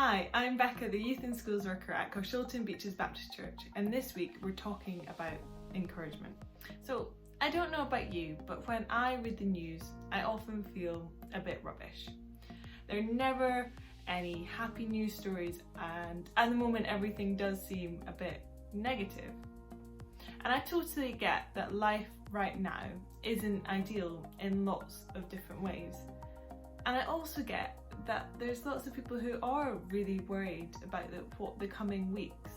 Hi, I'm Becca, the Youth and Schools Worker at Coshilton Beeches Baptist Church, and this week we're talking about encouragement. So, I don't know about you, but when I read the news, I often feel a bit rubbish. There are never any happy news stories, and at the moment everything does seem a bit negative. And I totally get that life right now isn't ideal in lots of different ways. And I also get that there's lots of people who are really worried about what the coming weeks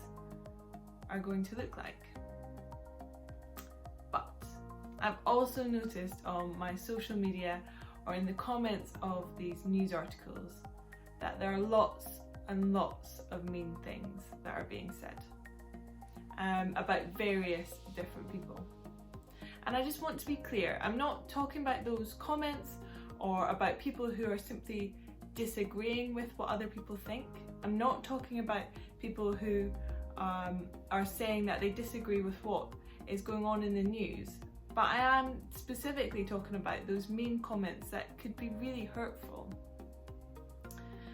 are going to look like. But I've also noticed on my social media or in the comments of these news articles that there are lots and lots of mean things that are being said about various different people. And I just want to be clear, I'm not talking about those comments or about people who are simply disagreeing with what other people think. I'm not talking about people who are saying that they disagree with what is going on in the news, but I am specifically talking about those mean comments that could be really hurtful.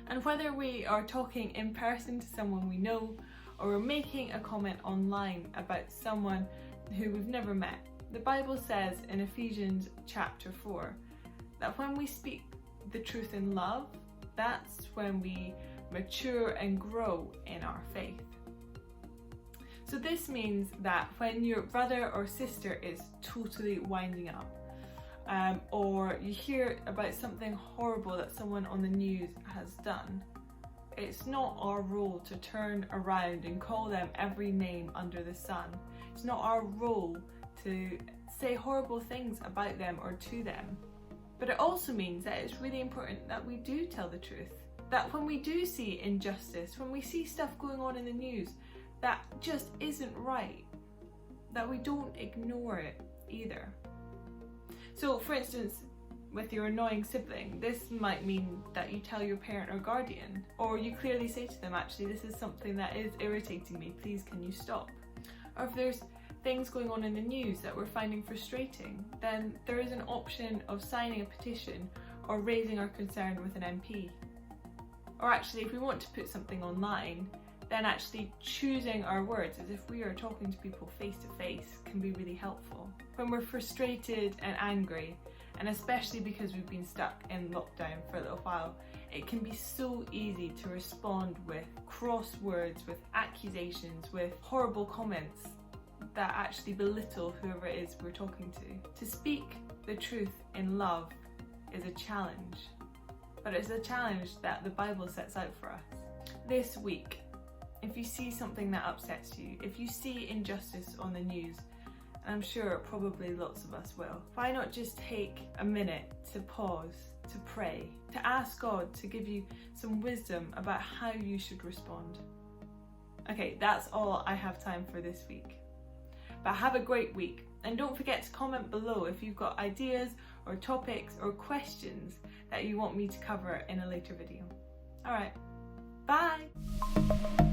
And whether we are talking in person to someone we know or we're making a comment online about someone who we've never met, the Bible says in Ephesians chapter 4 that when we speak the truth in love, that's when we mature and grow in our faith. So this means that when your brother or sister is totally winding up, or you hear about something horrible that someone on the news has done, it's not our role to turn around and call them every name under the sun. It's not our role to say horrible things about them or to them. But it also means that it's really important that we do tell the truth. That when we do see injustice, when we see stuff going on in the news that just isn't right, that we don't ignore it either. So for instance, with your annoying sibling, this might mean that you tell your parent or guardian, or you clearly say to them, actually, this is something that is irritating me, please can you stop? Or if there's things going on in the news that we're finding frustrating, then there is an option of signing a petition or raising our concern with an MP. Or actually, if we want to put something online, then actually choosing our words as if we are talking to people face to face can be really helpful. When we're frustrated and angry, and especially because we've been stuck in lockdown for a little while, it can be so easy to respond with cross words, with accusations, with horrible comments that actually belittle whoever it is we're talking to. To speak the truth in love is a challenge, but it's a challenge that the Bible sets out for us. This week, if you see something that upsets you, if you see injustice on the news, and I'm sure probably lots of us will, why not just take a minute to pause, to pray, to ask God to give you some wisdom about how you should respond. Okay, that's all I have time for this week. But have a great week, and don't forget to comment below if you've got ideas or topics or questions that you want me to cover in a later video. Alright, bye!